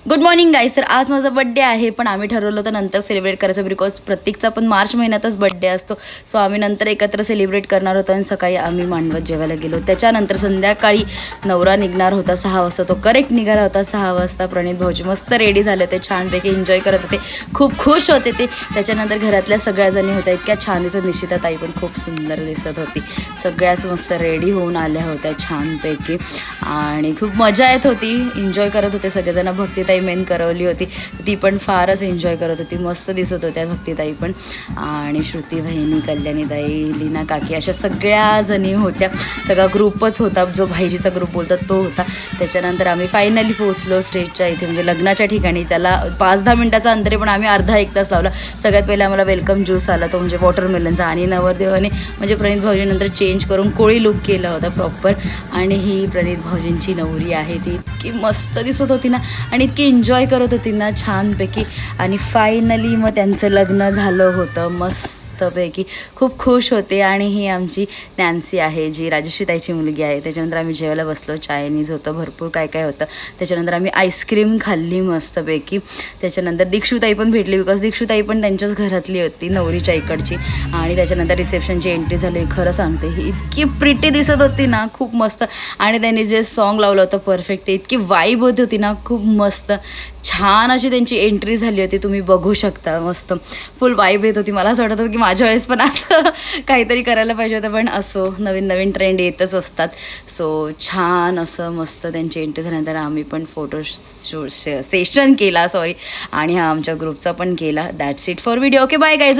Good morning गाईस. तर आज माझा बड्डे आहे, पण आम्ही ठरवलं होतं नंतर सेलिब्रेट करायचं बिकॉज प्रत्येकचा पण मार्च महिन्यातच बड्डे असतो. सो आम्ही नंतर एकत्र सेलिब्रेट करणार होतो आणि सकाळी आम्ही मांडवत जेवायला गेलो. त्याच्यानंतर संध्याकाळी नवरा निघणार होता 6 वाजता. तो करेक्ट निघाला होता 6 वाजता. प्रणित भाऊजी मस्त रेडी झाले होते, छानपैकी एन्जॉय करत होते, खूप खुश होते ते. त्याच्यानंतर घरातल्या सगळ्या जणी होत्या, इतक्या छान दिसत. निश्चिताताई पण खूप सुंदर दिसत होती. सगळ्याच मस्त रेडी होऊन आल्या होत्या छानपैकी आणि खूप मजा येत होती. एन्जॉय करत होते सगळेजण. भक्तिताई मेन करवली होती, ती पण फारच एन्जॉय करत होती. मस्त दिसत होत्या भक्तिताई पण. आणि श्रुती बहिणी, कल्याणीताई, लीना काकी, अशा सगळ्या जणी होत्या. सगळा ग्रुपच होता, जो भाईजीचा ग्रुप बोलतात तो होता. त्याच्यानंतर आम्ही फायनली पोहोचलो स्टेजच्या इथे, म्हणजे लग्नाच्या ठिकाणी. त्याला 5-10 मिनटाचा अंतरे, पण आम्ही अर्धा 1 तास लावला. सगळ्यात पहिले आम्हाला वेलकम ज्यूस आला, तो म्हणजे वॉटरमेलनचा. आणि नवरदेवाने म्हणजे प्रणित भाऊजीनंतर चेंज करून कोळी लुक केला होता प्रॉपर. आणि ही प्रणित भाऊजींची नवरी आहे, ती इतकी मस्त दिसत होती ना आणि इतकी एन्जॉय करत होती ना छानपैकी. आणि फायनली मग त्यांचं लग्न झालं होतं मस्तपैकी. खूप खुश होते. आणि ही आमची नॅन्सी आहे, जी राजश्रीताईची मुलगी आहे. त्याच्यानंतर आम्ही जेवायला बसलो. चायनीज होतं, भरपूर काय काय होतं. त्याच्यानंतर आम्ही आईस्क्रीम खाल्ली मस्तपैकी. त्याच्यानंतर दीक्षुताई पण भेटली, बिकॉज दीक्षुताई पण त्यांच्याच घरातली होती, नवरीच्या इकडची. आणि त्याच्यानंतर रिसेप्शनची एंट्री झाली. खरं सांगते, ही इतकी प्रिटी दिसत होती ना, खूप मस्त. आणि त्यांनी जे सॉन्ग लावलं होतं परफेक्ट, ते इतकी वाईब होती होती ना, खूप मस्त छान अशी त्यांची एंट्री झाली होती. तुम्ही बघू शकता, मस्त फुल वाईब येत होती. मला असं वाटत होतं की माझ्या वेळेस पण असं काहीतरी करायला पाहिजे होतं, पण असो, नवीन नवीन ट्रेंड येतच असतात. सो छान असं मस्त त्यांची एंट्री झाल्यानंतर आम्ही पण फोटो सेशन केला, आणि हा आमच्या ग्रुपचा पण केला. That's it for video. Okay, bye guys.